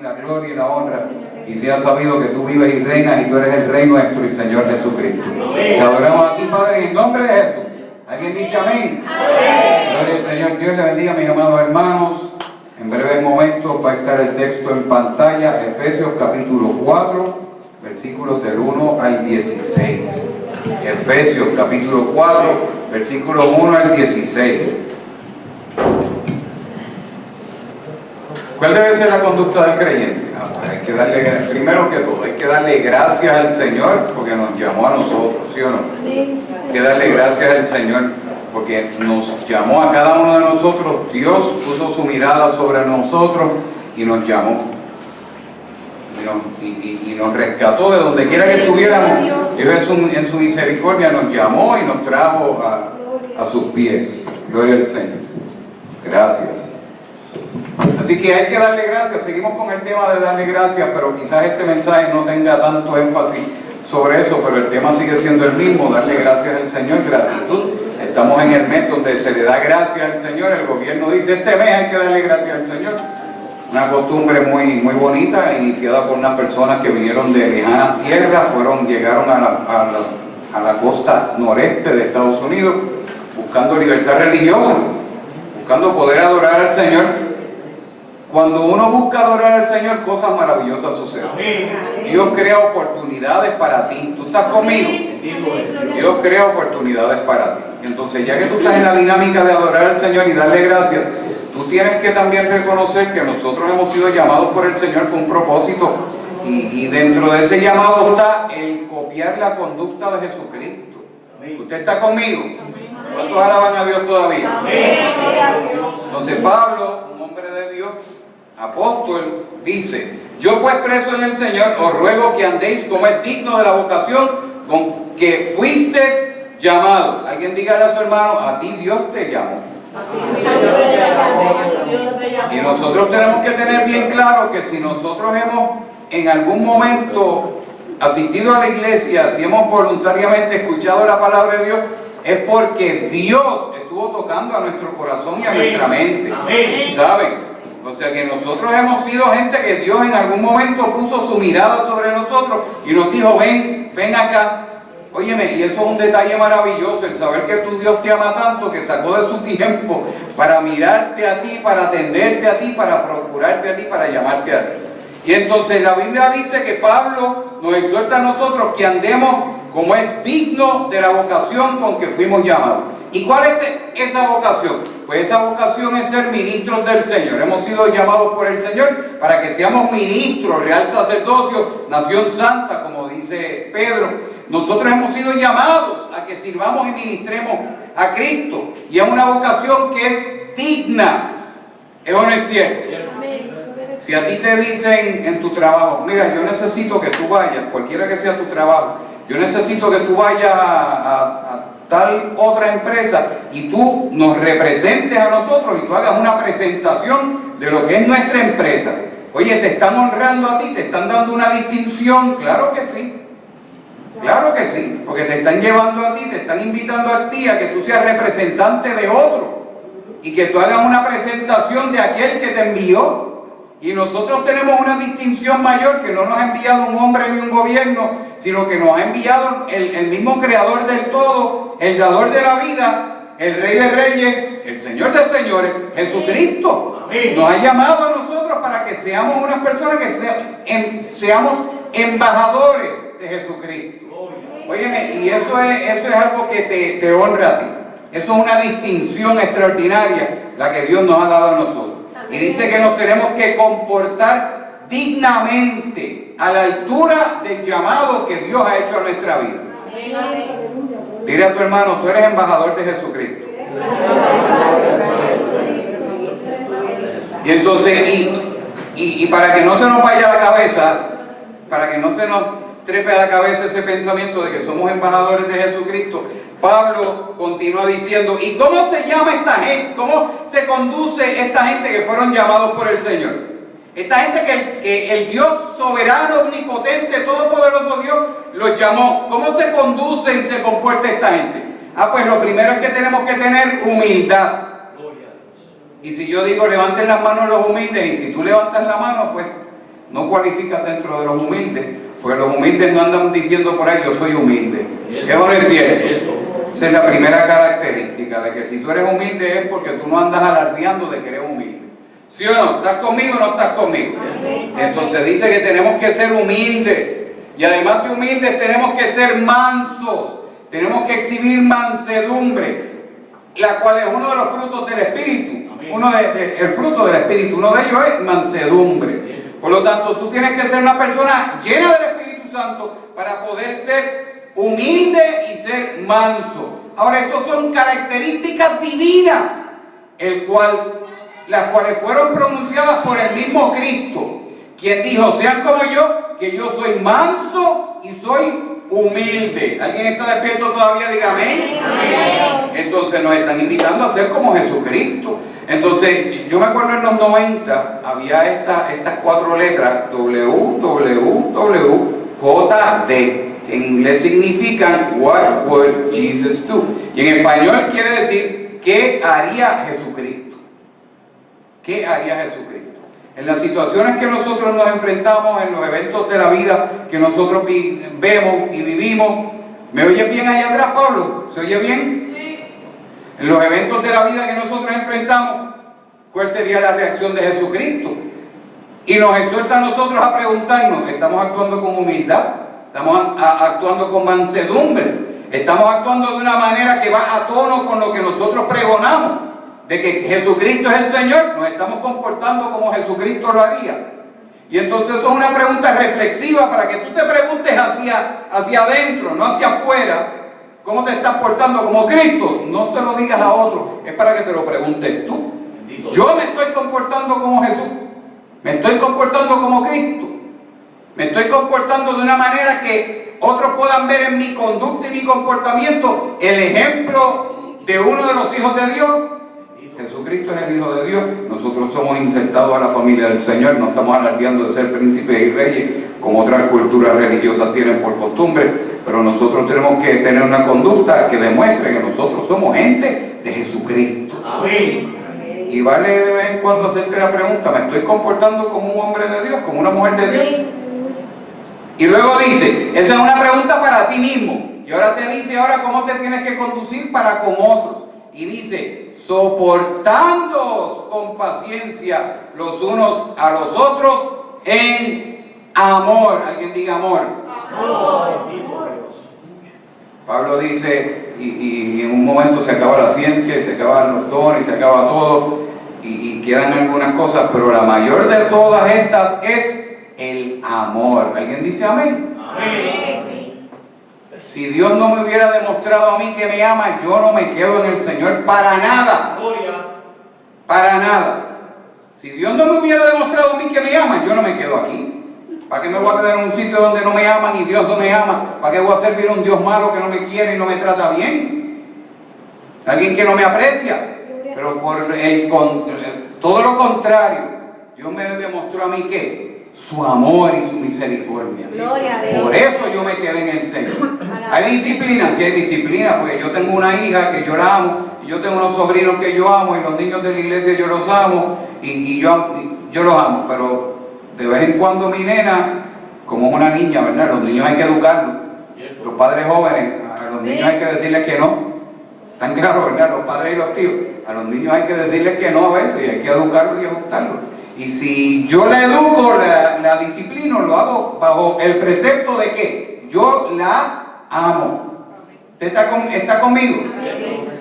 y la gloria y la honra, y sea sabido que tú vives y reinas y tú eres el Rey nuestro y Señor Jesucristo. Te adoramos a ti, Padre, en el nombre de Jesús. ¿Alguien dice amén? Gloria al Señor. Dios le bendiga, mis amados hermanos. En breves momentos va a estar el texto en pantalla, Efesios capítulo 4, versículos del 1 al 16. Efesios capítulo 4, versículos 1 al 16. ¿Cuál debe ser la conducta del creyente? Hay que darle, primero que todo, hay que darle gracias al Señor porque nos llamó a nosotros, ¿sí o no? Hay que darle gracias al Señor porque nos llamó a cada uno de nosotros. Dios puso su mirada sobre nosotros y nos llamó. Y nos rescató de donde quiera que estuviéramos. Dios en su misericordia nos llamó y nos trajo a sus pies. Gloria al Señor. Gracias. Así que hay que darle gracias. Seguimos con el tema de darle gracias, pero quizás este mensaje no tenga tanto énfasis sobre eso, pero el tema sigue siendo el mismo, darle gracias al Señor, gratitud. Estamos en el mes donde se le da gracias al Señor. El gobierno dice, este mes hay que darle gracias al Señor. Una costumbre muy bonita, iniciada por unas personas que vinieron de lejanas tierras, llegaron a la costa noreste de Estados Unidos, buscando libertad religiosa, buscando poder adorar al Señor. Cuando uno busca adorar al Señor, cosas maravillosas suceden. Dios crea oportunidades para ti. ¿Tú estás conmigo? Dios crea oportunidades para ti. Entonces, ya que tú estás en la dinámica de adorar al Señor y darle gracias, tú tienes que también reconocer que nosotros hemos sido llamados por el Señor con un propósito. Y dentro de ese llamado está el copiar la conducta de Jesucristo. ¿Usted está conmigo? ¿Cuántos alaban a Dios todavía? Entonces, Pablo, un hombre de Dios, apóstol, dice: yo pues preso en el Señor os ruego que andéis como es digno de la vocación con que fuisteis llamados. Alguien dígale a su hermano: a ti Dios te llamó. Y nosotros tenemos que tener bien claro que si nosotros hemos en algún momento asistido a la iglesia, si hemos voluntariamente escuchado la palabra de Dios, es porque Dios estuvo tocando a nuestro corazón y a nuestra mente. ¿Saben? O sea que nosotros hemos sido gente que Dios en algún momento puso su mirada sobre nosotros y nos dijo: ven acá. Óyeme, y eso es un detalle maravilloso, el saber que tu Dios te ama tanto que sacó de su tiempo para mirarte a ti, para atenderte a ti, para procurarte a ti, para llamarte a ti. Y entonces la Biblia dice que Pablo nos exhorta a nosotros que andemos como es digno de la vocación con que fuimos llamados. ¿Y cuál es esa vocación? Pues esa vocación es ser ministros del Señor. Hemos sido llamados por el Señor para que seamos ministros, real sacerdocio, nación santa, como dice Pedro. Nosotros hemos sido llamados a que sirvamos y ministremos a Cristo. Y es una vocación que es digna. ¿Es o no es cierto? Si a ti te dicen en tu trabajo: mira, yo necesito que tú vayas, cualquiera que sea tu trabajo, yo necesito que tú vayas a tal otra empresa y tú nos representes a nosotros y tú hagas una presentación de lo que es nuestra empresa. Oye, ¿te están honrando a ti? ¿Te están dando una distinción? Claro que sí. Claro que sí, porque te están llevando a ti, te están invitando a ti a que tú seas representante de otro y que tú hagas una presentación de aquel que te envió. Y nosotros tenemos una distinción mayor, que no nos ha enviado un hombre ni un gobierno, sino que nos ha enviado el mismo creador del todo, el dador de la vida, el Rey de Reyes, el Señor de Señores, Jesucristo. Nos ha llamado a nosotros para que seamos unas personas que seamos embajadores de Jesucristo. Óyeme, y eso es algo que te honra a ti. Eso es una distinción extraordinaria, la que Dios nos ha dado a nosotros. Y dice que nos tenemos que comportar dignamente, a la altura del llamado que Dios ha hecho a nuestra vida. Dile a tu hermano: tú eres embajador de Jesucristo. Y entonces, y para que no se nos vaya a la cabeza, para que no se nos trepe a la cabeza ese pensamiento de que somos embajadores de Jesucristo, Pablo continúa diciendo: ¿y cómo se llama esta gente? ¿Cómo se conduce esta gente que fueron llamados por el Señor? Esta gente que el Dios soberano, omnipotente, todopoderoso Dios los llamó. ¿Cómo se conduce y se comporta esta gente? Pues lo primero es que tenemos que tener humildad. Y si yo digo levanten las manos los humildes, y si tú levantas la mano, pues no cualificas dentro de los humildes, porque los humildes no andan diciendo por ahí, yo soy humilde. Eso no es cierto. Esa es la primera característica, de que si tú eres humilde es porque tú no andas alardeando de que eres humilde. ¿Sí o no? ¿Estás conmigo o no estás conmigo? Entonces dice que tenemos que ser humildes. Y además de humildes tenemos que ser mansos. Tenemos que exhibir mansedumbre, la cual es uno de los frutos del Espíritu. El fruto del Espíritu, uno de ellos es mansedumbre. Por lo tanto, tú tienes que ser una persona llena del Espíritu Santo para poder ser humilde y ser manso. Ahora, eso son características divinas, las cuales fueron pronunciadas por el mismo Cristo, quien dijo, sean como yo, que yo soy manso y soy humilde. ¿Alguien está despierto todavía? Diga amén. Entonces nos están invitando a ser como Jesucristo. Entonces, yo me acuerdo en los 90, había estas 4 letras, WWJD, que en inglés significan What would Jesus do? Y en español quiere decir, ¿qué haría Jesucristo? ¿Qué haría Jesucristo? En las situaciones que nosotros nos enfrentamos, en los eventos de la vida que nosotros vemos y vivimos. ¿Me oyes bien allá atrás, Pablo? ¿Se oye bien? Sí. En los eventos de la vida que nosotros enfrentamos, ¿cuál sería la reacción de Jesucristo? Y nos exhorta a nosotros a preguntarnos, ¿estamos actuando con humildad? ¿Estamos actuando con mansedumbre? ¿Estamos actuando de una manera que va a tono con lo que nosotros pregonamos? De que Jesucristo es el Señor, nos estamos comportando como Jesucristo lo haría. Y entonces eso es una pregunta reflexiva para que tú te preguntes hacia adentro, no hacia afuera. ¿Cómo te estás portando como Cristo? No se lo digas a otro, es para que te lo preguntes tú. Yo me estoy comportando como Jesús, me estoy comportando como Cristo, me estoy comportando de una manera que otros puedan ver en mi conducta y mi comportamiento el ejemplo de uno de los hijos de Dios. Jesucristo es el Hijo de Dios, nosotros somos insertados a la familia del Señor, no estamos alardeando de ser príncipes y reyes como otras culturas religiosas tienen por costumbre, pero nosotros tenemos que tener una conducta que demuestre que nosotros somos gente de Jesucristo. Amén. Y vale de vez en cuando hacerte la pregunta, ¿me estoy comportando como un hombre de Dios, como una mujer de Dios? Y luego dice, esa es una pregunta para ti mismo, y ahora te dice cómo te tienes que conducir para con otros, y dice, soportándoos con paciencia los unos a los otros en amor. Alguien diga amor. Amor. Pablo dice, y en un momento se acaba la ciencia, y se acaban los dones, y se acaba todo, y quedan algunas cosas, pero la mayor de todas estas es el amor. ¿Alguien dice amén? Amén. Si Dios no me hubiera demostrado a mí que me ama, yo no me quedo en el Señor para nada. Para nada. Si Dios no me hubiera demostrado a mí que me ama, yo no me quedo aquí. ¿Para qué me voy a quedar en un sitio donde no me aman y Dios no me ama? ¿Para qué voy a servir a un Dios malo que no me quiere y no me trata bien? Alguien que no me aprecia. Pero por todo lo contrario, Dios me demostró a mí que su amor y su misericordia. Gloria a Dios. Por eso yo me quedé en el Señor. Hay disciplina, sí hay disciplina, porque yo tengo una hija que yo la amo, y yo tengo unos sobrinos que yo amo, y los niños de la iglesia yo los amo, y yo los amo, pero de vez en cuando mi nena, como es una niña, ¿verdad? Los niños hay que educarlos. Los padres jóvenes, a los niños hay que decirles que no. Están claros, ¿verdad? Los padres y los tíos. A los niños hay que decirles que no a veces, y hay que educarlos y ajustarlos. Y si yo la educo, la disciplino, lo hago bajo el precepto de que yo la amo. ¿Usted está conmigo?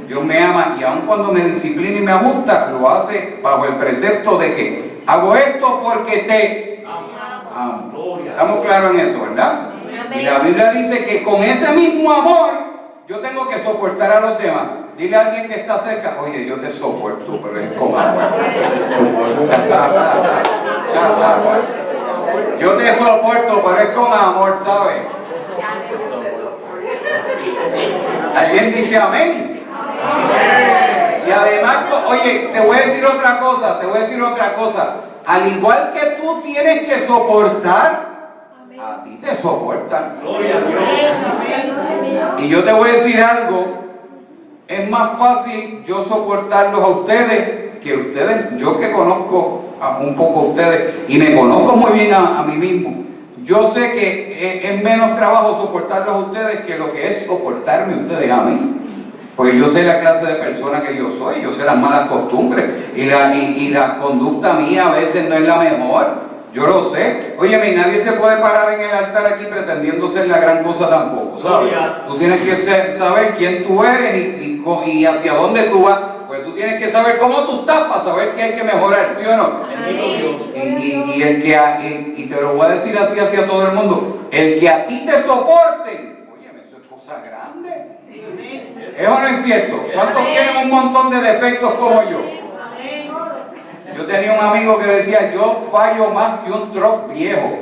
Dios me ama, y aun cuando me disciplina y me ajusta, lo hace bajo el precepto de que hago esto porque te amo. Estamos claros en eso, ¿verdad? Y la Biblia dice que con ese mismo amor yo tengo que soportar a los demás. Dile a alguien que está cerca, oye, yo te soporto, pero es como amor. Yo te soporto, pero es con amor, ¿sabes? ¿Alguien dice amén? Y además, oye, te voy a decir otra cosa, al igual que tú tienes que soportar, a ti te soportan. Gloria a Dios. Y yo te voy a decir algo, es más fácil yo soportarlos a ustedes que ustedes, yo que conozco un poco a ustedes y me conozco muy bien a mí mismo. Yo sé que es menos trabajo soportarlos a ustedes que lo que es soportarme a ustedes a mí. Porque yo sé la clase de persona que yo soy, yo sé las malas costumbres y la conducta mía a veces no es la mejor. Yo lo sé. Óyeme, nadie se puede parar en el altar aquí pretendiendo ser la gran cosa tampoco, ¿sabes? Tú tienes que saber quién tú eres y hacia dónde tú vas. Pues tú tienes que saber cómo tú estás para saber qué hay que mejorar, ¿sí o no? Y te lo voy a decir así hacia todo el mundo, el que a ti te soporten, óyeme, eso es cosa grande. ¿Es o no es cierto? ¿Cuántos tienen un montón de defectos como yo? Yo tenía un amigo que decía, yo fallo más que un truck viejo.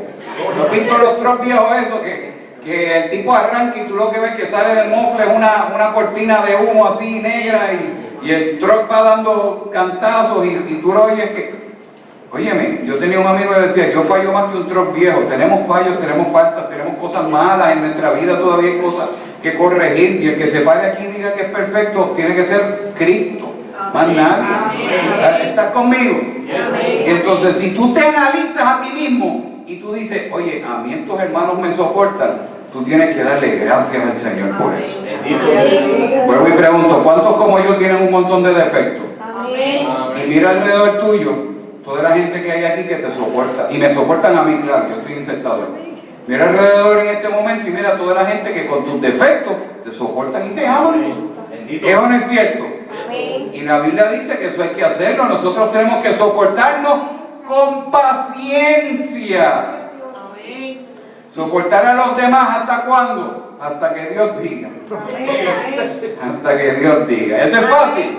Yo he visto los trucks viejos esos que el tipo arranca y tú lo que ves que sale del mofle es una cortina de humo así negra y el truck va dando cantazos y tú lo oyes que... Óyeme, yo tenía un amigo que decía, yo fallo más que un truck viejo. Tenemos fallos, tenemos faltas, tenemos cosas malas en nuestra vida, todavía hay cosas que corregir, y el que se pare aquí y diga que es perfecto tiene que ser Cristo, más nadie. ¿Estás conmigo? Y entonces si tú te analizas a ti mismo y tú dices, oye, a mí estos hermanos me soportan, tú tienes que darle gracias al Señor por eso. Vuelvo y pregunto, ¿cuántos como yo tienen un montón de defectos? Y mira alrededor tuyo toda la gente que hay aquí que te soporta, y me soportan a mí, claro, yo estoy insertado aquí. Mira alrededor en este momento y mira toda la gente que con tus defectos te soportan y te aman. ¿Es o no es cierto? Y la Biblia dice que eso hay que hacerlo. Nosotros tenemos que soportarnos con paciencia. Soportar a los demás, ¿hasta cuándo? Hasta que Dios diga. Hasta que Dios diga. ¿Eso es fácil?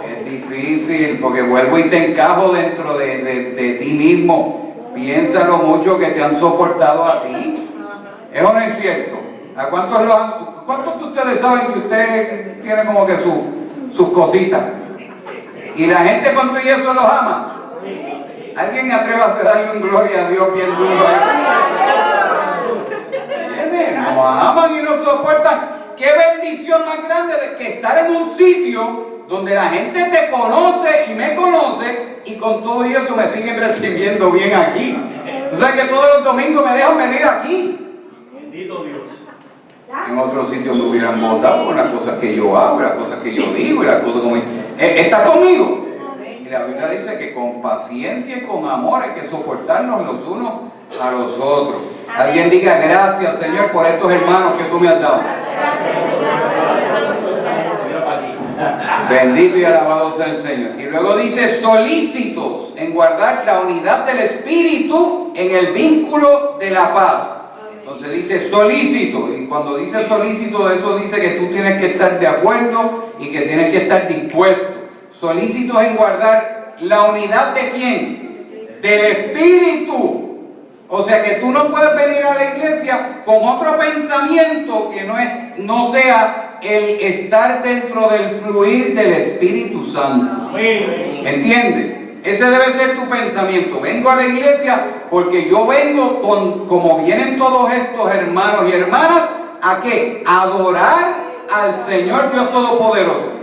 Es difícil, porque vuelvo y te encajo dentro de ti mismo. Piensa lo mucho que te han soportado a ti. ¿Es o no es cierto? ¿A cuántos de ustedes saben que usted tiene como que sus cositas? Y la gente con todo y eso los ama. ¿Alguien atrévase a darle un gloria a Dios bien duro? Nos aman y nos soportan. Qué bendición más grande de que estar en un sitio donde la gente te conoce y me conoce, y con todo y eso me siguen recibiendo bien aquí. Tú sabes que todos los domingos me dejan venir aquí. Bendito Dios. En otros sitios me hubieran votado por las cosas que yo hago, las cosas que yo digo y las cosas como... ¿Estás conmigo? Y la Biblia dice que con paciencia y con amor hay que soportarnos los unos a los otros. Alguien diga gracias, Señor, por estos hermanos que tú me has dado. Bendito y alabado sea el Señor. Y luego dice, solícitos en guardar la unidad del Espíritu en el vínculo de la paz. Entonces dice solícito, y cuando dice solícito, eso dice que tú tienes que estar de acuerdo y que tienes que estar dispuesto. Solícitos en guardar la unidad ¿de quién? Del Espíritu. O sea que tú no puedes venir a la iglesia con otro pensamiento que no sea el estar dentro del fluir del Espíritu Santo. ¿Entiendes? Ese debe ser tu pensamiento. Vengo a la iglesia porque yo vengo como vienen todos estos hermanos y hermanas, ¿a qué? A adorar al Señor Dios Todopoderoso.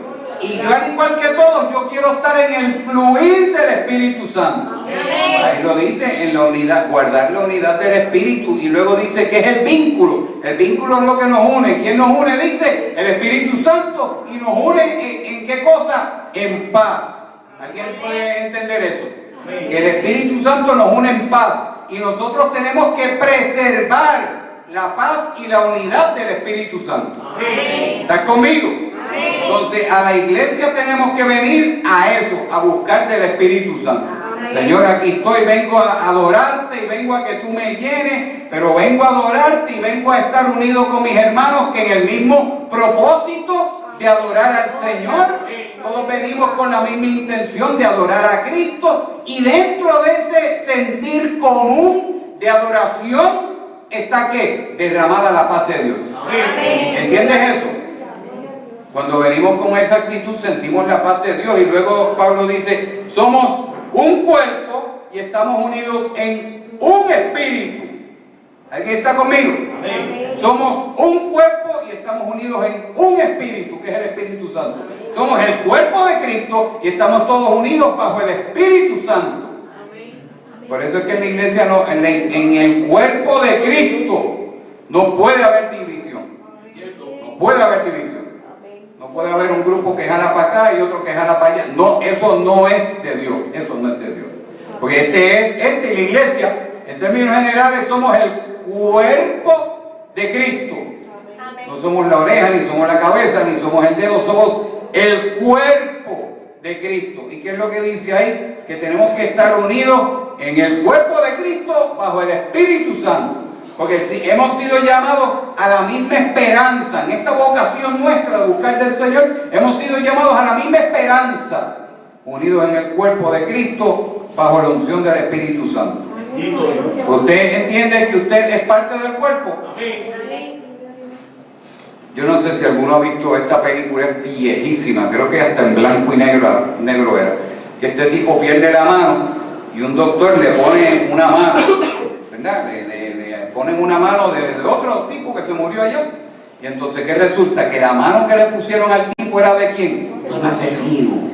Y yo, al igual que todos, yo quiero estar en el fluir del Espíritu Santo. Ahí lo dice, en la unidad, guardar la unidad del Espíritu. Y luego dice que es el vínculo. El vínculo es lo que nos une. ¿Quién nos une? Dice el Espíritu Santo. Y nos une ¿en qué cosa? En paz. ¿Alguien puede entender eso? Que el Espíritu Santo nos une en paz. Y nosotros tenemos que preservar la paz y la unidad del Espíritu Santo. ¿Estás conmigo? Entonces a la iglesia tenemos que venir a eso, a buscar del Espíritu Santo. Señor, aquí estoy, vengo a adorarte y vengo a que tú me llenes, pero vengo a adorarte y vengo a estar unido con mis hermanos que en el mismo propósito de adorar al Señor, todos venimos con la misma intención de adorar a Cristo, y dentro de ese sentir común de adoración está ¿qué? Derramada la paz de Dios. ¿Entiendes eso? Cuando venimos con esa actitud sentimos la paz de Dios. Y luego Pablo dice, somos un cuerpo y estamos unidos en un espíritu. ¿Alguien está conmigo? Somos un cuerpo y estamos unidos en un espíritu, que es el Espíritu Santo. Somos el cuerpo de Cristo y estamos todos unidos bajo el Espíritu Santo. Por eso es que en la iglesia, en el cuerpo de Cristo, no puede haber división. No puede haber división. No puede haber un grupo que jala para acá y otro que jala para allá. No, eso no es de Dios. Eso no es de Dios. Porque y la iglesia, en términos generales, somos el cuerpo de Cristo. No somos la oreja, ni somos la cabeza, ni somos el dedo, somos el cuerpo de Cristo. ¿Y qué es lo que dice ahí? Que tenemos que estar unidos en el cuerpo de Cristo bajo el Espíritu Santo. Porque si hemos sido llamados a la misma esperanza, en esta vocación nuestra de buscar del Señor, hemos sido llamados a la misma esperanza, unidos en el cuerpo de Cristo bajo la unción del Espíritu Santo. ¿Usted entiende que usted es parte del cuerpo? Yo no sé si alguno ha visto esta película, es viejísima, creo que hasta en blanco y negro era, que este tipo pierde la mano y un doctor le pone una mano, ¿verdad? Le ponen una mano de otro tipo que se murió allá. Y entonces, ¿qué resulta? Que la mano que le pusieron al tipo era ¿de quién? Un asesino.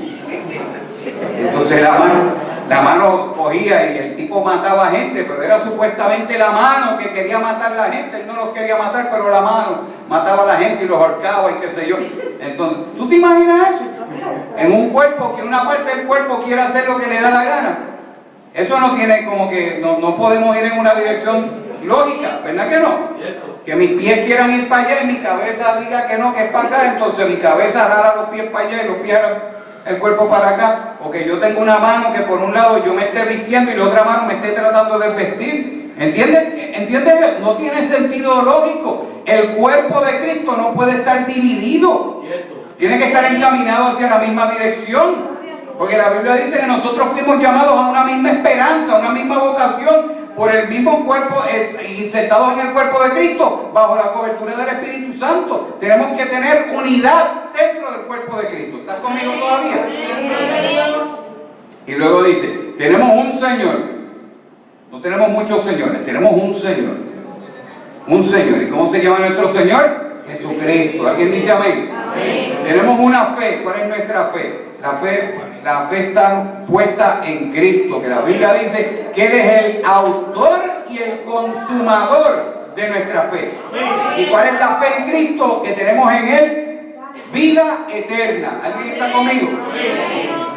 Entonces la mano cogía y el tipo mataba gente, pero era supuestamente la mano que quería matar a la gente. Él no los quería matar, pero la mano mataba a la gente y los ahorcaba y qué sé yo. Entonces, ¿tú te imaginas eso? En un cuerpo, que una parte del cuerpo quiera hacer lo que le da la gana. Eso no tiene como que, no podemos ir en una dirección lógica, ¿verdad que no? Que mis pies quieran ir para allá y mi cabeza diga que no, que es para acá, entonces mi cabeza jala los pies para allá y los pies el cuerpo para acá, o que yo tengo una mano que por un lado yo me esté vistiendo y la otra mano me esté tratando de vestir. ¿Entiendes? No tiene sentido lógico. El cuerpo de Cristo no puede estar dividido. Tiene que estar encaminado hacia la misma dirección. Porque la Biblia dice que nosotros fuimos llamados a una misma esperanza, a una misma vocación, por el mismo cuerpo, insertados en el cuerpo de Cristo, bajo la cobertura del Espíritu Santo. Tenemos que tener unidad dentro del cuerpo de Cristo. ¿Estás conmigo todavía? Y luego dice, tenemos un Señor. No tenemos muchos señores, tenemos un Señor. Un Señor. ¿Y cómo se llama nuestro Señor? Jesucristo. ¿Alguien dice amén? Amén. Tenemos una fe. ¿Cuál es nuestra fe? La fe está puesta en Cristo, que la Biblia dice que Él es el autor y el consumador de nuestra fe. ¿Y cuál es la fe en Cristo? Que tenemos en Él vida eterna. ¿Alguien está conmigo?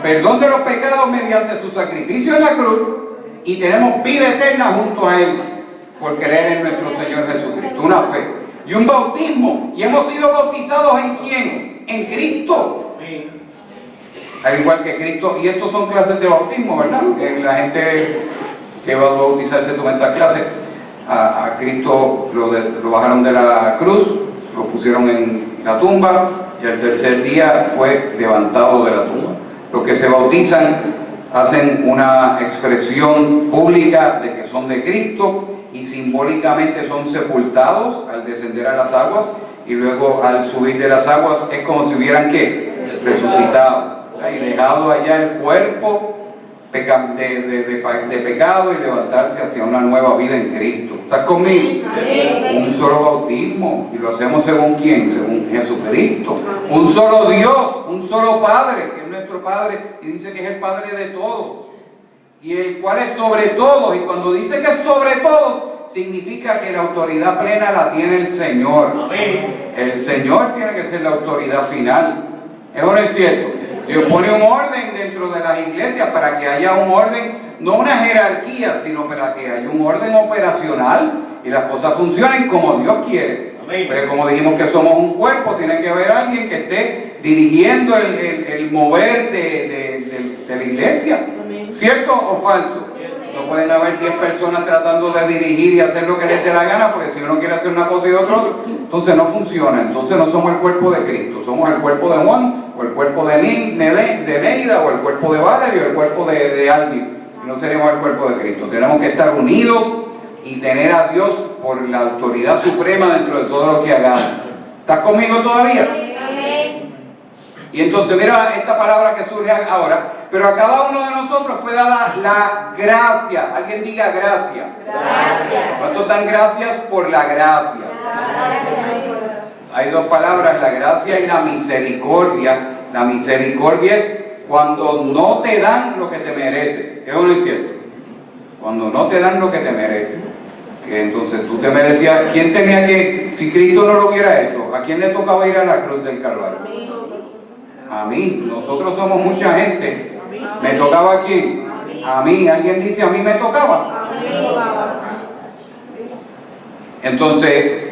Perdón de los pecados mediante su sacrificio en la cruz, y tenemos vida eterna junto a Él por creer en nuestro Señor Jesucristo. Una fe y un bautismo, y hemos sido bautizados ¿en quién? En Cristo. Al igual que Cristo, y estos son clases de bautismo, ¿verdad? La gente que va a bautizarse toma estas clases. A Cristo lo bajaron de la cruz, lo pusieron en la tumba, y al tercer día fue levantado de la tumba. Los que se bautizan hacen una expresión pública de que son de Cristo, y simbólicamente son sepultados al descender a las aguas, y luego al subir de las aguas es como si hubieran ¿qué? Resucitado y dejado allá el cuerpo de pecado y levantarse hacia una nueva vida en Cristo. ¿Estás conmigo? Un solo bautismo, y lo hacemos según ¿quién? Según Jesucristo. Un solo Dios, un solo Padre, que es nuestro Padre, y dice que es el Padre de todos, y el cual es sobre todos. Y cuando dice que es sobre todos, significa que la autoridad plena la tiene el Señor. El Señor tiene que ser la autoridad final. ¿Es o no es cierto? Dios pone un orden dentro de las iglesias para que haya un orden, no una jerarquía, sino para que haya un orden operacional y las cosas funcionen como Dios quiere. Porque como dijimos que somos un cuerpo, tiene que haber alguien que esté dirigiendo el mover de la iglesia. ¿Cierto o falso? No pueden haber 10 personas tratando de dirigir y hacer lo que les dé la gana, porque si uno quiere hacer una cosa y otro, entonces no funciona. Entonces no somos el cuerpo de Cristo, somos el cuerpo de Juan, o el cuerpo de Neida, o el cuerpo de Valerio, o el cuerpo de alguien. No seremos el cuerpo de Cristo. Tenemos que estar unidos y tener a Dios por la autoridad suprema dentro de todo lo que hagamos. ¿Estás conmigo todavía? Y entonces mira esta palabra que surge ahora. Pero a cada uno de nosotros fue dada la gracia. Alguien diga gracia. Gracias. ¿Cuántos dan gracias por la gracia? Hay dos palabras, la gracia y la misericordia. La misericordia es cuando no te dan lo que te mereces. ¿Es o no es cierto? cuando no te dan lo que te mereces. Que entonces tú te merecías. ¿Quién tenía que, si Cristo no lo hubiera hecho, a quién le tocaba ir a la cruz del Calvario? A mí. Nosotros somos mucha gente. ¿Me tocaba a quién? A mí. ¿Alguien dice a mí me tocaba? Entonces,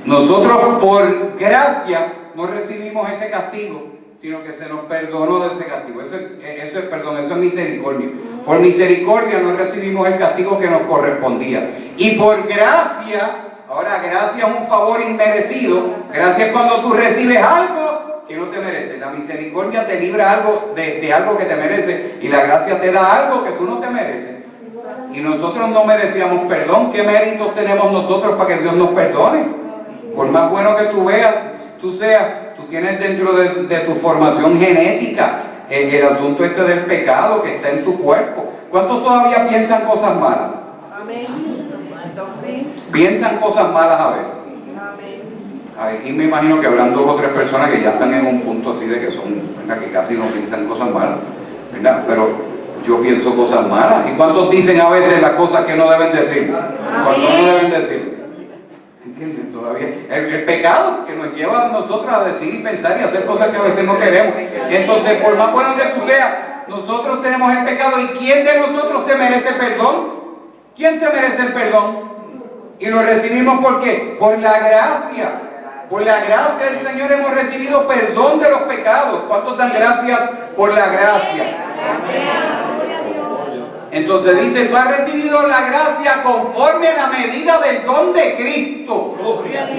nosotros por gracia no recibimos ese castigo, sino que se nos perdonó de ese castigo. Eso es perdón, eso es misericordia. Por misericordia no recibimos el castigo que nos correspondía. Y por gracia, ahora gracia es un favor inmerecido. Gracia es cuando tú recibes algo que no te mereces. La misericordia te libra algo de algo que te mereces, y la gracia te da algo que tú no te mereces. Y nosotros no merecíamos perdón. ¿Qué méritos tenemos nosotros para que Dios nos perdone? Por más bueno que tú seas, tú tienes dentro de tu formación genética el asunto este del pecado que está en tu cuerpo. ¿Cuántos todavía piensan cosas malas? Piensan cosas malas a veces. Aquí me imagino que habrán 2 o 3 personas que ya están en un punto así de que son, ¿verdad?, que casi no piensan cosas malas, ¿verdad? Pero yo pienso cosas malas. ¿Y cuántos dicen a veces las cosas que no deben decir? Cuando no deben decir. ¿Entienden? Todavía el pecado que nos lleva a nosotros a decir y pensar y hacer cosas que a veces no queremos. Entonces, por más bueno que tú seas, nosotros tenemos el pecado. ¿Y quién de nosotros se merece perdón? ¿Quién se merece el perdón? Y lo recibimos ¿por qué? Por la gracia. Por la gracia del Señor hemos recibido perdón de los pecados. ¿Cuántos dan gracias por la gracia? Entonces dice, tú has recibido la gracia conforme a la medida del don de Cristo,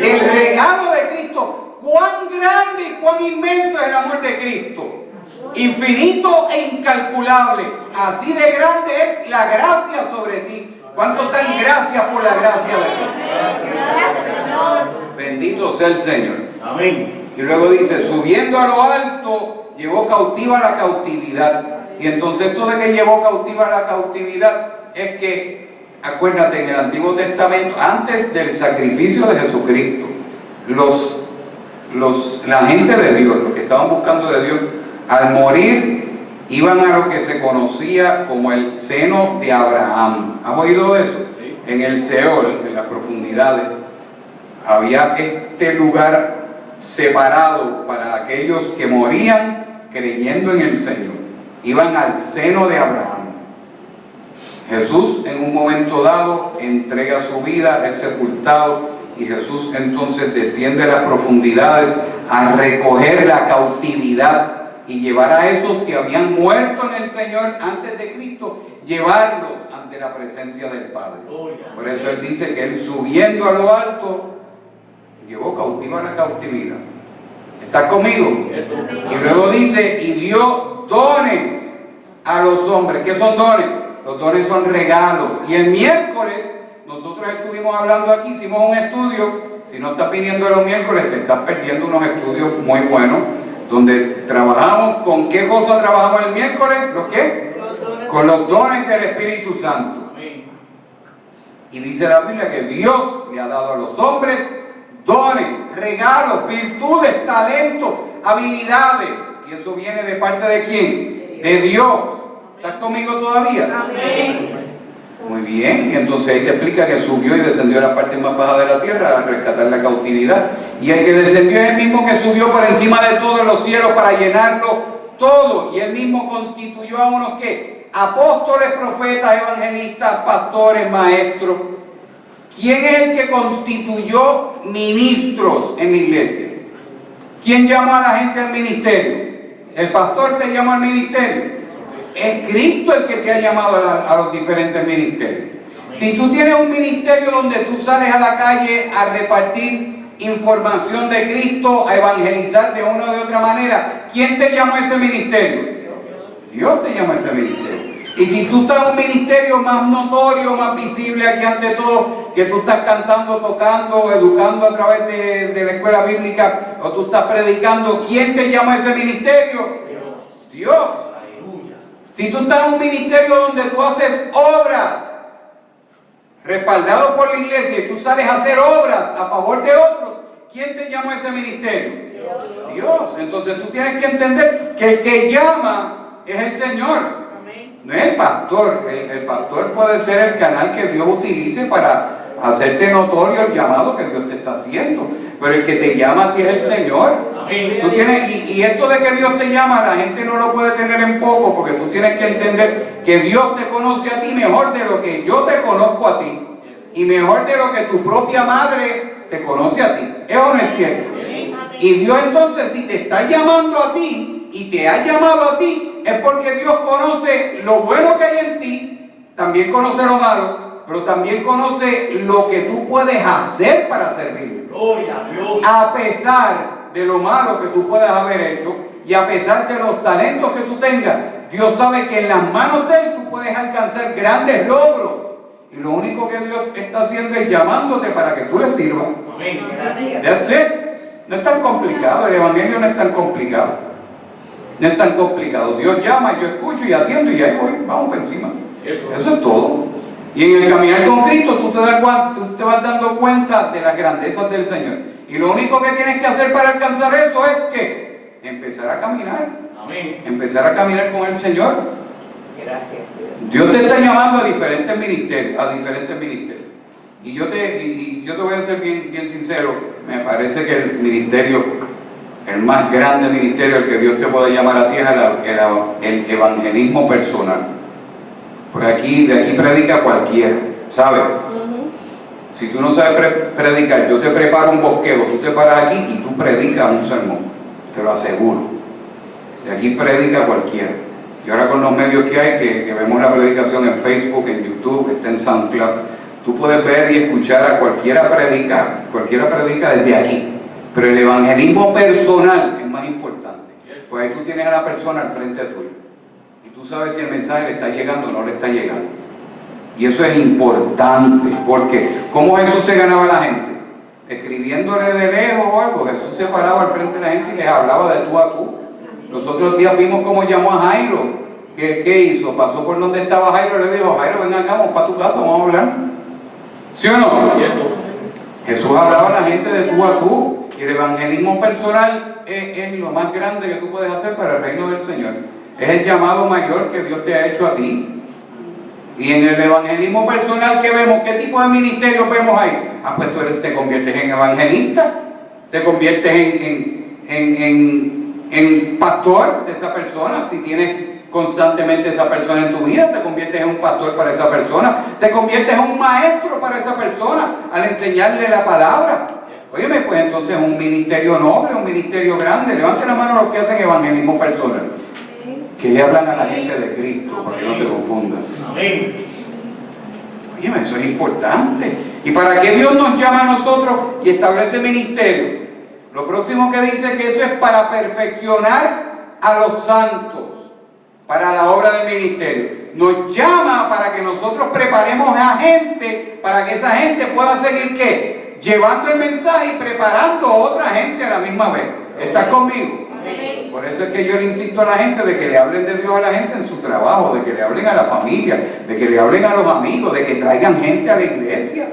del regalo de Cristo. Cuán grande y cuán inmenso es el amor de Cristo, infinito e incalculable. Así de grande es la gracia sobre ti. ¿Cuántos dan gracias por la gracia de Dios? Bendito sea el Señor. Amén. Y luego dice, subiendo a lo alto, llevó cautiva la cautividad. Y entonces esto de que llevó cautiva la cautividad es que, acuérdate, en el Antiguo Testamento, antes del sacrificio de Jesucristo, la gente de Dios, los que estaban buscando de Dios, al morir iban a lo que se conocía como el seno de Abraham. ¿Has oído de eso? Sí. En el Seol, en las profundidades, había este lugar separado para aquellos que morían creyendo en el Señor. Iban al seno de Abraham. Jesús en un momento dado entrega su vida, es sepultado, y Jesús entonces desciende a las profundidades a recoger la cautividad y llevar a esos que habían muerto en el Señor antes de Cristo, llevarlos ante la presencia del Padre. Por eso Él dice que Él, subiendo a lo alto, llevó cautiva la cautividad. ¿Estás conmigo? Y luego dice, y dio dones a los hombres. ¿Qué son dones? Los dones son regalos. Y el miércoles nosotros estuvimos hablando aquí, hicimos un estudio. Si no estás viniendo los miércoles, te estás perdiendo unos estudios muy buenos, donde trabajamos. ¿Con qué cosa trabajamos el miércoles? ¿Los qué? Con los dones del Espíritu Santo. Y dice la Biblia que Dios le ha dado a los hombres dones, regalos, virtudes, talentos, habilidades. ¿Y eso viene de parte de quién? De Dios. ¿Estás conmigo todavía? Amén. Muy bien. Y entonces ahí te explica que subió y descendió a la parte más baja de la tierra a rescatar la cautividad. Y el que descendió es el mismo que subió por encima de todos los cielos para llenarlo todo. Y él mismo constituyó a unos ¿qué? Apóstoles, profetas, evangelistas, pastores, maestros. ¿Quién es el que constituyó ministros en la iglesia? ¿Quién llamó a la gente al ministerio? ¿El pastor te llamó al ministerio? Es Cristo el que te ha llamado a los diferentes ministerios. Si tú tienes un ministerio donde tú sales a la calle a repartir información de Cristo, a evangelizar de una o de otra manera, ¿quién te llamó a ese ministerio? Dios te llamó a ese ministerio. Y si tú estás en un ministerio más notorio, más visible aquí ante todo, que tú estás cantando, tocando, educando a través de la escuela bíblica, o tú estás predicando, ¿quién te llama a ese ministerio? Dios. Aleluya. Si tú estás en un ministerio donde tú haces obras, respaldado por la iglesia, y tú sales a hacer obras a favor de otros, ¿quién te llama a ese ministerio? Dios. Entonces tú tienes que entender que el que llama es el Señor. no es el pastor. El pastor puede ser el canal que Dios utilice para hacerte notorio el llamado que Dios te está haciendo, pero el que te llama a ti es el Señor. Tú tienes, y esto de que Dios te llama, la gente no lo puede tener en poco, porque tú tienes que entender que Dios te conoce a ti mejor de lo que yo te conozco a ti, y mejor de lo que tu propia madre te conoce a ti. ¿Es o no es cierto? Y Dios entonces, si te está llamando a ti y te ha llamado a ti, es porque Dios conoce lo bueno que hay en ti, también conoce lo malo, pero también conoce lo que tú puedes hacer para servir. Gloria a Dios. A pesar de lo malo que tú puedas haber hecho y a pesar de los talentos que tú tengas, Dios sabe que en las manos de Él tú puedes alcanzar grandes logros. Y lo único que Dios está haciendo es llamándote para que tú le sirvas. Amén. That's it. No es tan complicado, el evangelio no es tan complicado. No es tan complicado. Dios llama, yo escucho y atiendo y ahí voy, vamos por encima. Eso es todo. Y en el caminar con Cristo tú te vas dando cuenta de las grandezas del Señor. Y lo único que tienes que hacer para alcanzar eso es que empezar a caminar. Amén. Empezar a caminar con el Señor. Gracias. Dios te está llamando a diferentes ministerios, Y yo te voy a ser bien sincero, me parece que el ministerio, el más grande ministerio al que Dios te puede llamar a ti es el evangelismo personal. Porque de aquí predica cualquiera, ¿sabes? Si tú no sabes predicar, yo te preparo un bosquejo, tú te paras aquí y tú predicas un sermón, te lo aseguro. De aquí predica cualquiera. Y ahora con los medios que hay, que vemos la predicación en Facebook, en YouTube, está en SoundCloud, tú puedes ver y escuchar a cualquiera predica desde aquí. Pero el evangelismo personal es más importante, pues ahí tú tienes a la persona al frente tuyo y tú sabes si el mensaje le está llegando o no le está llegando. Y eso es importante, porque ¿cómo Jesús se ganaba a la gente? Escribiéndole de lejos o algo. Jesús se paraba al frente de la gente y les hablaba de tú a tú. Los otros días vimos cómo llamó a Jairo. ¿Qué hizo? Pasó por donde estaba Jairo y le dijo: Jairo, ven acá, vamos para tu casa, vamos a hablar. ¿Sí o no? Jesús hablaba a la gente de tú a tú. Y el evangelismo personal es lo más grande que tú puedes hacer para el reino del Señor. Es el llamado mayor que Dios te ha hecho a ti. Y en el evangelismo personal, ¿qué vemos? ¿Qué tipo de ministerio vemos ahí? Pues tú te conviertes en evangelista, te conviertes en pastor de esa persona. Si tienes constantemente esa persona en tu vida, te conviertes en un pastor para esa persona, te conviertes en un maestro para esa persona al enseñarle la palabra. Óyeme, pues entonces es un ministerio noble, un ministerio grande. Levante la mano a los que hacen evangelismo personal, que le hablan a la gente de Cristo, para que no te confundan. Amén. Óyeme, eso es importante. ¿Y para qué Dios nos llama a nosotros y establece ministerio? Lo próximo que dice que eso es para perfeccionar a los santos, para la obra del ministerio. Nos llama para que nosotros preparemos a gente, para que esa gente pueda seguir ¿qué? Llevando el mensaje y preparando a otra gente a la misma vez. ¿Estás conmigo? Por eso es que yo le insisto a la gente de que le hablen de Dios a la gente en su trabajo, de que le hablen a la familia, de que le hablen a los amigos, de que traigan gente a la iglesia.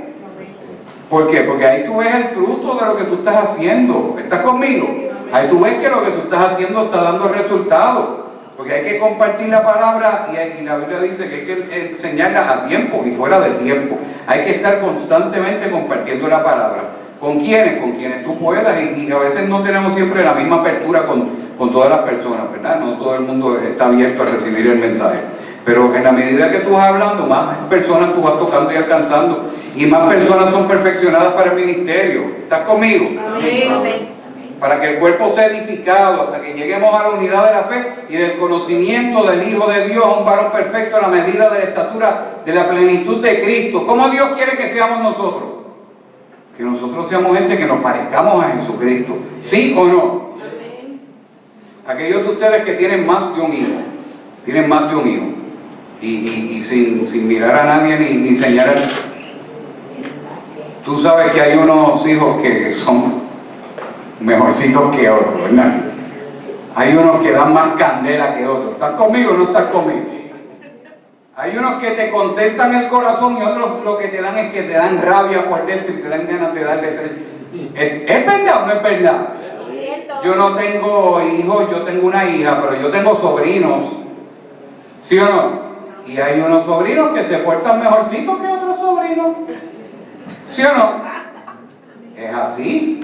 ¿Por qué? Porque ahí tú ves el fruto de lo que tú estás haciendo. ¿Estás conmigo? Ahí tú ves que lo que tú estás haciendo está dando resultados. Porque hay que compartir la palabra y la Biblia dice que hay que enseñarla a tiempo y fuera de tiempo. Hay que estar constantemente compartiendo la palabra. ¿Con quiénes? Con quienes tú puedas, y a veces no tenemos siempre la misma apertura con todas las personas, ¿verdad? No todo el mundo está abierto a recibir el mensaje. Pero en la medida que tú vas hablando, más personas tú vas tocando y alcanzando, y más personas son perfeccionadas para el ministerio. ¿Estás conmigo? Amén. Para que el cuerpo sea edificado hasta que lleguemos a la unidad de la fe y del conocimiento del Hijo de Dios, a un varón perfecto a la medida de la estatura de la plenitud de Cristo. ¿Cómo Dios quiere que seamos nosotros? Que nosotros seamos gente que nos parezcamos a Jesucristo. ¿Sí o no? Amén. Aquellos de ustedes que tienen más de un hijo, y sin mirar a nadie ni señalar, tú sabes que hay unos hijos que son mejorcitos que otros, ¿verdad? Hay unos que dan más candela que otros. ¿Estás conmigo o no estás conmigo? Hay unos que te contentan el corazón y otros lo que te dan es que te dan rabia por dentro y te dan ganas de darle tres. ¿Es verdad o no es verdad? Yo no tengo hijos, yo tengo una hija, pero yo tengo sobrinos. ¿Sí o no? Y hay unos sobrinos que se portan mejorcitos que otros sobrinos. ¿Sí o no? Es así.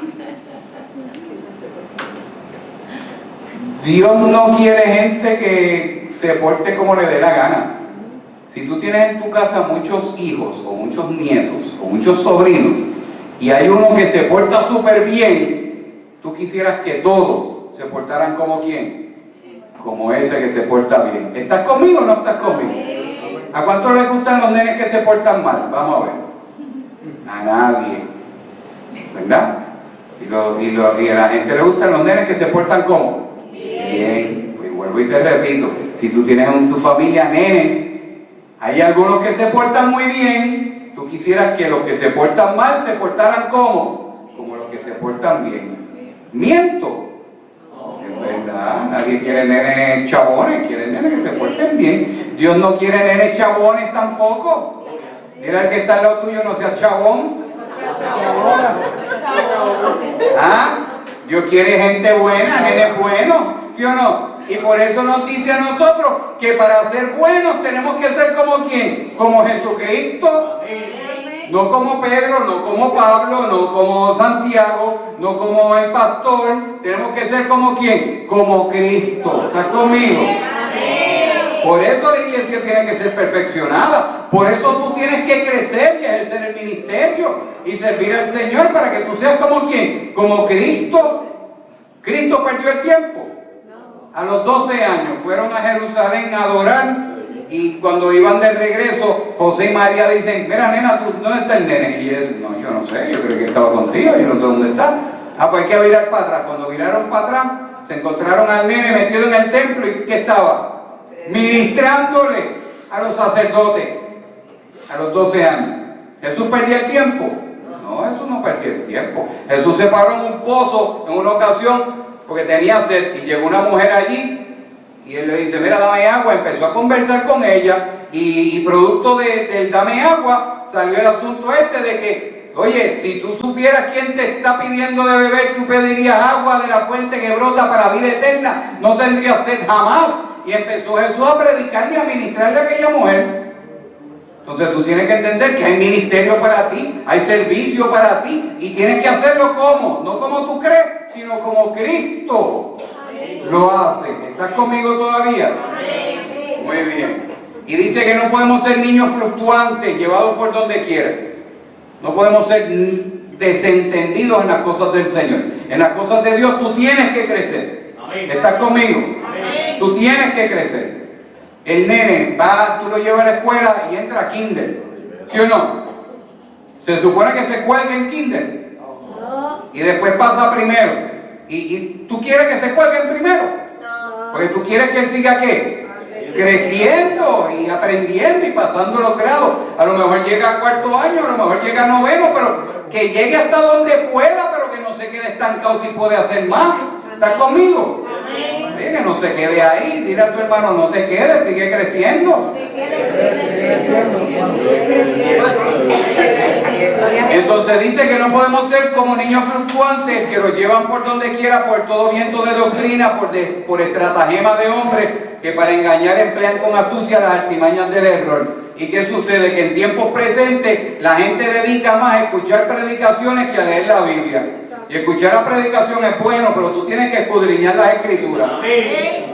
Dios no quiere gente que se porte como le dé la gana. Si tú tienes en tu casa muchos hijos, o muchos nietos, o muchos sobrinos, y hay uno que se porta súper bien, tú quisieras que todos se portaran como quién, como ese que se porta bien. ¿Estás conmigo o no estás conmigo? ¿A cuántos les gustan los nenes que se portan mal? Vamos a ver. A nadie, ¿verdad? Y a la gente le gustan los nenes que se portan como bien. Pues vuelvo y te repito, si tú tienes en tu familia nenes, hay algunos que se portan muy bien, tú quisieras que los que se portan mal se portaran como los que se portan bien. ¿Miento? Es verdad, nadie quiere nenes chabones, quiere nenes que se porten bien. Dios no quiere nenes chabones tampoco. Mira, el que está al lado tuyo, no sea chabón. ¿Ah? Dios quiere gente buena, nenes buenos, ¿sí o no? Y por eso nos dice a nosotros que para ser buenos tenemos que ser como ¿quién? Como Jesucristo. No como Pedro, no como Pablo, no como Santiago, no como el pastor. Tenemos que ser como ¿quién? Como Cristo. ¿Estás conmigo? Por eso la iglesia tiene que ser perfeccionada. Por eso tú tienes que crecer y ejercer el ministerio y servir al Señor para que tú seas como ¿quién? Como Cristo. Cristo perdió el tiempo. A los 12 años fueron a Jerusalén a adorar, y cuando iban de regreso, José y María dicen: mira, nena, ¿dónde está el nene? Y ella dice: no, yo no sé, yo creo que estaba contigo, yo no sé dónde está. Ah, pues hay que virar para atrás. Cuando viraron para atrás, se encontraron al nene metido en el templo. ¿Y qué estaba? Ministrándole a los sacerdotes a los 12 años. ¿Jesús perdía el tiempo? No, Jesús no perdía el tiempo. Jesús se paró en un pozo en una ocasión porque tenía sed, y llegó una mujer allí y él le dice: mira, dame agua. Empezó a conversar con ella y producto del dame agua salió el asunto este de que, oye, si tú supieras quién te está pidiendo de beber, tú pedirías agua de la fuente que brota para vida eterna, no tendrías sed jamás. Y empezó Jesús a predicarle y a ministrarle a aquella mujer. Entonces tú tienes que entender que hay ministerio para ti, hay servicio para ti, y tienes que hacerlo como, no como tú crees, sino como Cristo lo hace. ¿Estás conmigo todavía? Muy bien. Y dice que no podemos ser niños fluctuantes, llevados por donde quiera. No podemos ser desentendidos en las cosas del Señor. En las cosas de Dios tú tienes que crecer. ¿Estás conmigo? Tú tienes que crecer. El nene tú lo llevas a la escuela y entra a kinder, ¿sí o no? Se supone que se cuelgue en kinder y después pasa a primero. ¿Y tú quieres que se cuelgue en primero? Porque tú quieres que él siga ¿qué? Creciendo y aprendiendo y pasando los grados. A lo mejor llega a cuarto año, a lo mejor llega a noveno, pero que llegue hasta donde pueda, pero que no se quede estancado si puede hacer más. ¿Estás conmigo? Que no se quede ahí. Dile a tu hermano: no te quedes, sigue creciendo. Entonces dice que no podemos ser como niños fluctuantes que los llevan por donde quiera, por todo viento de doctrina, por estratagema de hombres que para engañar emplean con astucia las artimañas del error. ¿Y qué sucede? Que en tiempos presentes la gente dedica más a escuchar predicaciones que a leer la Biblia. Y escuchar la predicación es bueno, pero tú tienes que escudriñar las escrituras.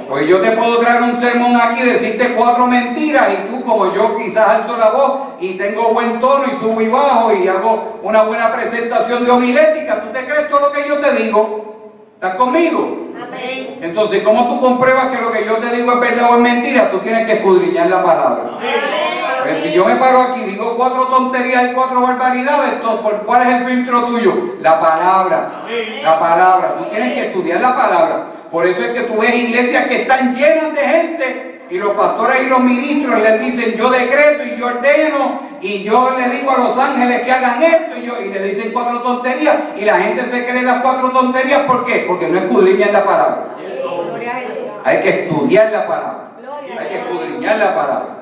Porque yo te puedo traer un sermón aquí, decirte 4 mentiras, y tú, como yo quizás alzo la voz y tengo buen tono y subo y bajo y hago una buena presentación de homilética, ¿tú te crees todo lo que yo te digo? ¿Estás conmigo? Amén. Entonces, ¿cómo tú compruebas que lo que yo te digo es verdad o es mentira? Tú tienes que escudriñar la palabra. Pues si yo me paro aquí y digo 4 tonterías y 4 barbaridades, entonces, ¿cuál es el filtro tuyo? La palabra. La palabra. Tú tienes que estudiar la palabra. Por eso es que tú ves iglesias que están llenas de gente y los pastores y los ministros les dicen: yo decreto y yo ordeno y yo le digo a los ángeles que hagan esto, y le dicen 4 tonterías, y la gente se cree las 4 tonterías. ¿Por qué? Porque no escudriñan la palabra. Hay que estudiar la palabra. Hay que escudriñar la palabra.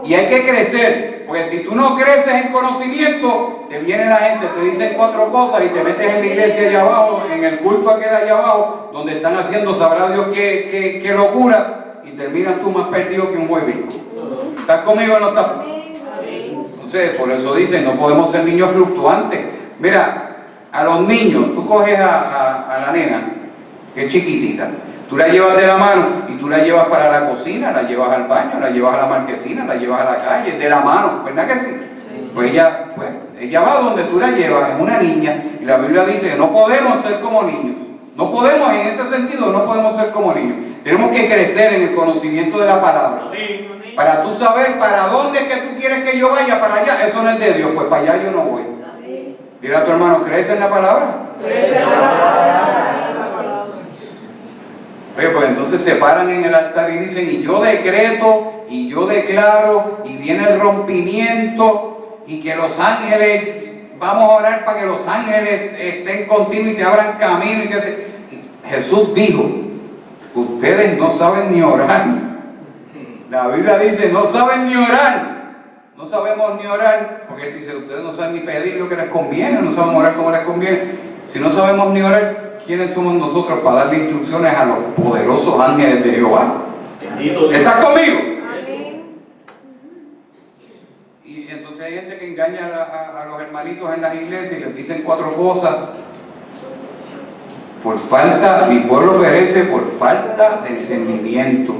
Y hay que crecer, porque si tú no creces en conocimiento, te viene la gente, te dicen 4 cosas y te metes en la iglesia allá abajo, en el culto aquel allá abajo, donde están haciendo sabrá Dios qué locura, y terminas tú más perdido que un huevico. ¿Estás conmigo o no estás? Entonces, por eso dicen, no podemos ser niños fluctuantes. Mira, a los niños, tú coges a la nena, que es chiquitita, tú la llevas de la mano y tú la llevas para la cocina, la llevas al baño, la llevas a la marquesina, la llevas a la calle, de la mano, ¿verdad que sí? Pues ella va donde tú la llevas, es una niña, y la Biblia dice que no podemos ser como niños. No podemos, en ese sentido, no podemos ser como niños. Tenemos que crecer en el conocimiento de la palabra. Para tú saber para dónde es que tú quieres que yo vaya, para allá, eso no es de Dios, pues para allá yo no voy. Dile a tu hermano, ¿crees en la palabra? Oye, pues entonces se paran en el altar y dicen, y yo decreto, y yo declaro, y viene el rompimiento, y que los ángeles, vamos a orar para que los ángeles estén contigo y te abran camino. Y Jesús dijo, ustedes no saben ni orar. La Biblia dice, no saben ni orar. No sabemos ni orar, porque Él dice, ustedes no saben ni pedir lo que les conviene, no saben orar como les conviene. Si no sabemos ni orar, ¿quiénes somos nosotros para darle instrucciones a los poderosos ángeles de Jehová? ¿Estás conmigo? Y entonces hay gente que engaña a los hermanitos en las iglesias y les dicen 4 cosas. Por falta, mi pueblo perece por falta de entendimiento.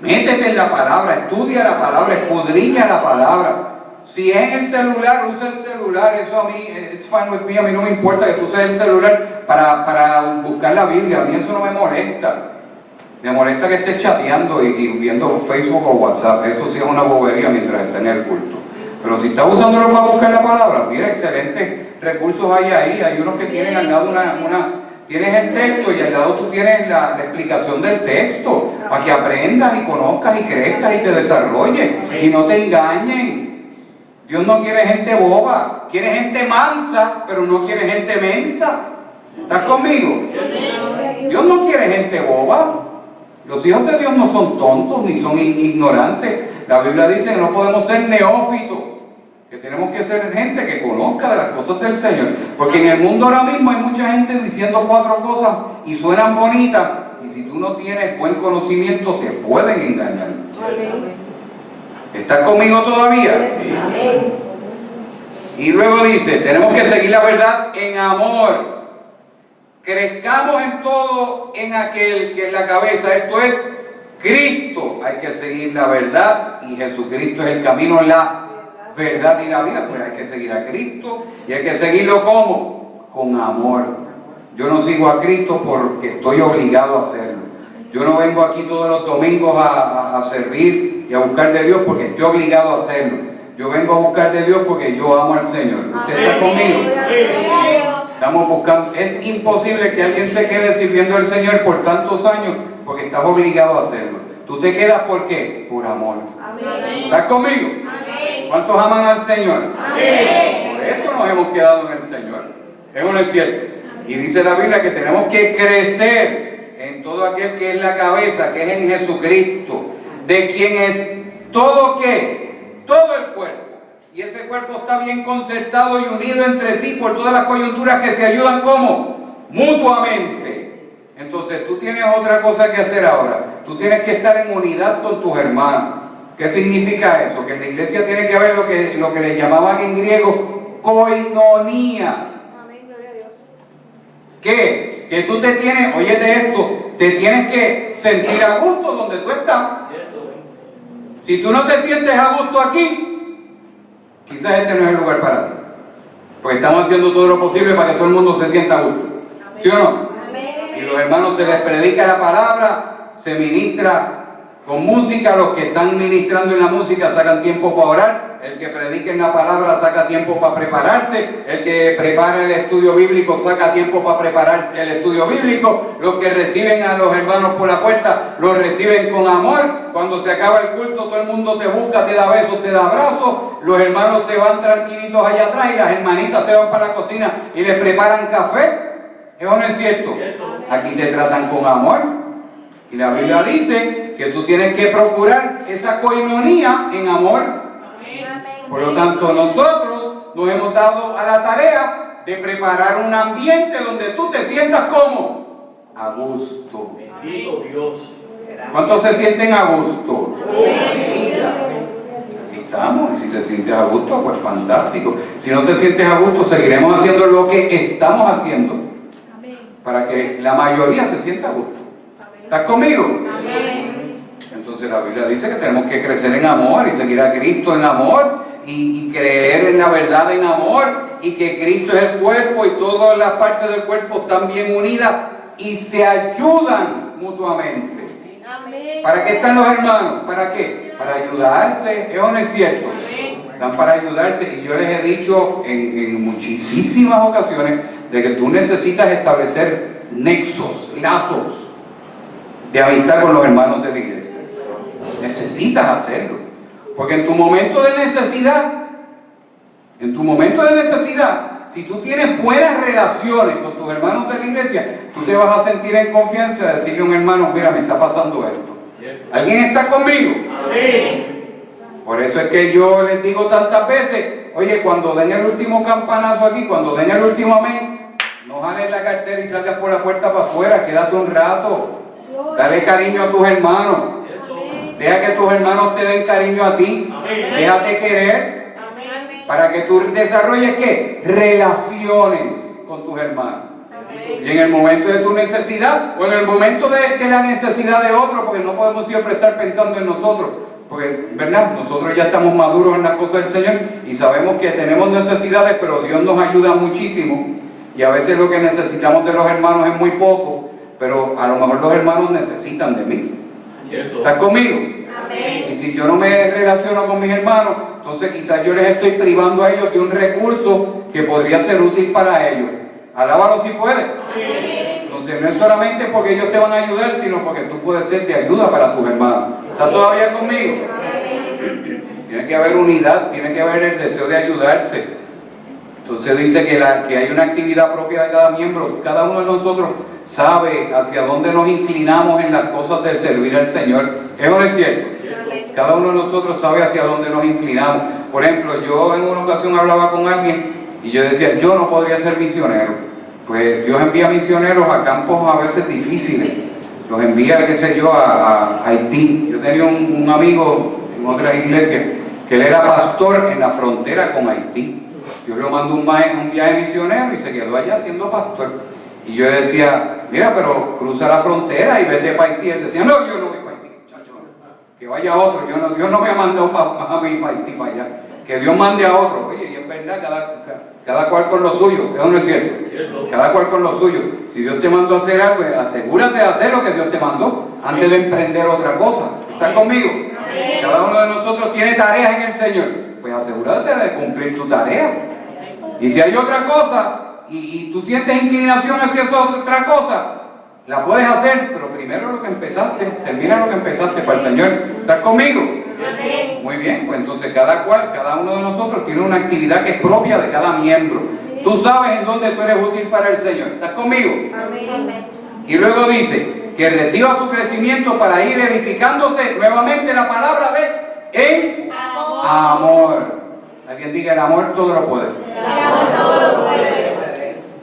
Métete en la palabra, estudia la palabra, escudriña la palabra. Si es en el celular, usa el celular, eso a mí, it's fine with me, a mí no me importa que tú uses el celular para buscar la Biblia, a mí eso no me molesta. Me molesta que estés chateando y viendo Facebook o WhatsApp, eso sí es una bobería mientras estés en el culto. Pero si estás usándolo para buscar la palabra, mira, excelentes recursos hay ahí, hay unos que tienen al lado tienes el texto y al lado tú tienes la explicación del texto, para que aprendas y conozcas y crezcas y te desarrolles y no te engañen. Dios no quiere gente boba, quiere gente mansa, pero no quiere gente mensa. ¿Estás conmigo? Dios no quiere gente boba. Los hijos de Dios no son tontos ni son ignorantes. La Biblia dice que no podemos ser neófitos, que tenemos que ser gente que conozca de las cosas del Señor. Porque en el mundo ahora mismo hay mucha gente diciendo 4 cosas y suenan bonitas, y si tú no tienes buen conocimiento te pueden engañar. ¿Estás conmigo todavía? Sí. Y luego dice, tenemos que seguir la verdad en amor. Crezcamos en todo en aquel que es la cabeza, esto es Cristo. Hay que seguir la verdad y Jesucristo es el camino, la verdad y la vida. Pues hay que seguir a Cristo y hay que seguirlo ¿cómo? Con amor. Yo no sigo a Cristo porque estoy obligado a hacerlo. Yo no vengo aquí todos los domingos a servir y a buscar de Dios porque estoy obligado a hacerlo. Yo vengo a buscar de Dios porque yo amo al Señor. ¿Usted está conmigo? Estamos buscando. Es imposible que alguien se quede sirviendo al Señor por tantos años porque estás obligado a hacerlo. Tú te quedas ¿por qué? Por amor. ¿Estás conmigo? ¿Cuántos aman al Señor? Por eso nos hemos quedado en el Señor. ¿Es no es cierto? Y dice la Biblia que tenemos que crecer en todo aquel que es la cabeza, que es en Jesucristo, de quien es todo ¿qué? Todo el cuerpo. Y ese cuerpo está bien concertado y unido entre sí por todas las coyunturas que se ayudan ¿cómo? Mutuamente. Entonces tú tienes otra cosa que hacer ahora. Tú tienes que estar en unidad con tus hermanos. ¿Qué significa eso? Que en la iglesia tiene que haber lo que le llamaban en griego koinonía. ¿Qué? Que tú te tienes, óyete esto, te tienes que sentir a gusto donde tú estás. Si tú no te sientes a gusto aquí, quizás este no es el lugar para ti. Porque estamos haciendo todo lo posible para que todo el mundo se sienta a gusto. ¿Sí o no? Y los hermanos se les predica la palabra, se ministra con música, los que están ministrando en la música sacan tiempo para orar, el que predica en la palabra saca tiempo para prepararse, el que prepara el estudio bíblico saca tiempo para preparar el estudio bíblico, los que reciben a los hermanos por la puerta, los reciben con amor. Cuando se acaba el culto todo el mundo te busca, te da besos, te da abrazos, los hermanos se van tranquilitos allá atrás y las hermanitas se van para la cocina y les preparan café. ¿Es o no es cierto? Aquí te tratan con amor. Y la Biblia dice que tú tienes que procurar esa koinonía en amor. Por lo tanto, nosotros nos hemos dado a la tarea de preparar un ambiente donde tú te sientas como a gusto. Bendito Dios. ¿Cuántos se sienten a gusto? Estamos, y si te sientes a gusto, pues fantástico. Si no te sientes a gusto, seguiremos haciendo lo que estamos haciendo para que la mayoría se sienta a gusto. ¿Estás conmigo? Entonces la Biblia dice que tenemos que crecer en amor y seguir a Cristo en amor y creer en la verdad en amor, y que Cristo es el cuerpo y todas las partes del cuerpo están bien unidas y se ayudan mutuamente. ¿Para qué están los hermanos? ¿Para qué? Para ayudarse. ¿Es o no es cierto? Están para ayudarse, y yo les he dicho en muchísimas ocasiones de que tú necesitas establecer nexos, lazos de amistad con los hermanos de la iglesia. Necesitas hacerlo, porque en tu momento de necesidad, si tú tienes buenas relaciones con tus hermanos de la iglesia, tú te vas a sentir en confianza de decirle a un hermano: mira, me está pasando esto. ¿Alguien está conmigo? Por eso es que yo les digo tantas veces: oye, cuando den el último campanazo aquí, cuando den el último amén, no jales la cartera y salgas por la puerta para afuera, quédate un rato, dale cariño a tus hermanos, deja que tus hermanos te den cariño a ti, déjate querer, para que tú desarrolles ¿qué? Relaciones con tus hermanos. Y en el momento de tu necesidad, o en el momento de la necesidad de otro, porque no podemos siempre estar pensando en nosotros, porque, ¿verdad? Nosotros ya estamos maduros en las cosas del Señor y sabemos que tenemos necesidades, pero Dios nos ayuda muchísimo, y a veces lo que necesitamos de los hermanos es muy poco, pero a lo mejor los hermanos necesitan de mí. ¿Estás conmigo? Y si yo no me relaciono con mis hermanos, entonces quizás yo les estoy privando a ellos de un recurso que podría ser útil para ellos. Alábalo si puedes. Entonces no es solamente porque ellos te van a ayudar, sino porque tú puedes ser de ayuda para tus hermanos. ¿Estás todavía conmigo? Tiene que haber unidad, tiene que haber el deseo de ayudarse. Entonces dice que hay una actividad propia de cada miembro. Cada uno de nosotros sabe hacia dónde nos inclinamos en las cosas del servir al Señor. ¿Es o no es cierto? Cada uno de nosotros sabe hacia dónde nos inclinamos. Por ejemplo, yo en una ocasión hablaba con alguien y yo decía: yo no podría ser misionero. Pues Dios envía misioneros a campos a veces difíciles. Los envía, qué sé yo, a Haití. Yo tenía un amigo en otra iglesia que él era pastor en la frontera con Haití. Dios le mandó un viaje misionero y se quedó allá siendo pastor. Y yo decía: mira, pero cruza la frontera y vete para Haití. Él decía: no, yo no voy para Haití, muchacho. Que vaya otro. Dios no me ha mandado a mí para Haití, para allá. Que Dios mande a otro. Oye, y es verdad, cada cual con lo suyo. ¿Eso no es cierto? Cada cual con lo suyo. Si Dios te mandó a hacer algo, pues asegúrate de hacer lo que Dios te mandó antes de emprender otra cosa. ¿Estás conmigo? Cada uno de nosotros tiene tareas en el Señor. Pues asegúrate de cumplir tu tarea. Y si hay otra cosa y tú sientes inclinación hacia esa otra cosa, la puedes hacer, pero primero lo que empezaste, termina lo que empezaste para el Señor. ¿Estás conmigo? Muy bien, pues entonces cada uno de nosotros tiene una actividad que es propia de cada miembro. Tú sabes en dónde tú eres útil para el Señor. ¿Estás conmigo? Y luego dice que reciba su crecimiento para ir edificándose. Nuevamente la palabra de amor. Alguien diga: el amor todo lo puede.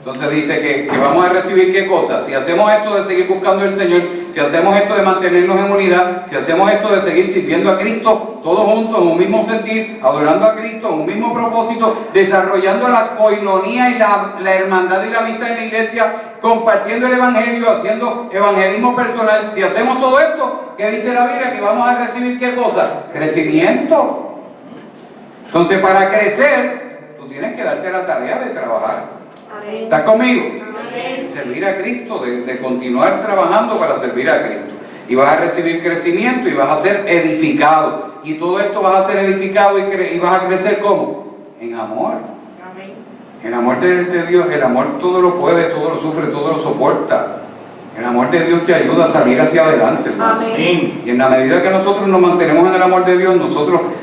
Entonces dice que vamos a recibir ¿qué cosa? Si hacemos esto de seguir buscando al Señor, si hacemos esto de mantenernos en unidad, si hacemos esto de seguir sirviendo a Cristo, todos juntos en un mismo sentir, adorando a Cristo en un mismo propósito, desarrollando la coinonía y la hermandad y la amistad en la iglesia, compartiendo el evangelio, haciendo evangelismo personal. Si hacemos todo esto, ¿qué dice la Biblia? Que vamos a recibir ¿qué cosa? Crecimiento. Entonces, para crecer, tú tienes que darte la tarea de trabajar. ¿Estás conmigo? De servir a Cristo, de continuar trabajando para servir a Cristo. Y vas a recibir crecimiento y vas a ser edificado. Y todo esto vas a ser edificado y vas a crecer ¿cómo? En amor. El amor de Dios, el amor todo lo puede, todo lo sufre, todo lo soporta. El amor de Dios te ayuda a salir hacia adelante. Y en la medida que nosotros nos mantenemos en el amor de Dios,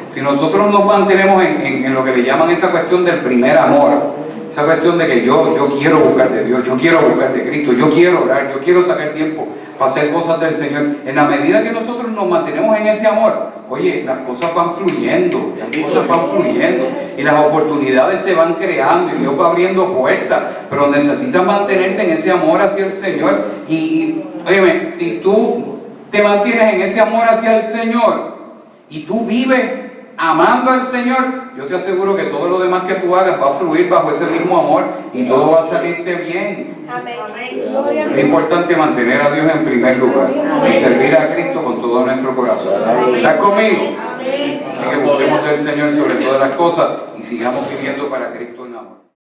si nosotros nos mantenemos en lo que le llaman esa cuestión del primer amor, esa cuestión de que yo quiero buscar de Dios, yo quiero buscar de Cristo, yo quiero orar, yo quiero sacar tiempo para hacer cosas del Señor. En la medida que nosotros nos mantenemos en ese amor, oye, las cosas van fluyendo, y las oportunidades se van creando y Dios va abriendo puertas, pero necesitas mantenerte en ese amor hacia el Señor. Y óyeme, si tú te mantienes en ese amor hacia el Señor y tú vives amando al Señor, yo te aseguro que todo lo demás que tú hagas va a fluir bajo ese mismo amor y todo va a salirte bien. Amén. Es importante mantener a Dios en primer lugar y servir a Cristo con todo nuestro corazón. ¿Estás conmigo? Así que busquemos del Señor sobre todas las cosas y sigamos viviendo para Cristo en amor.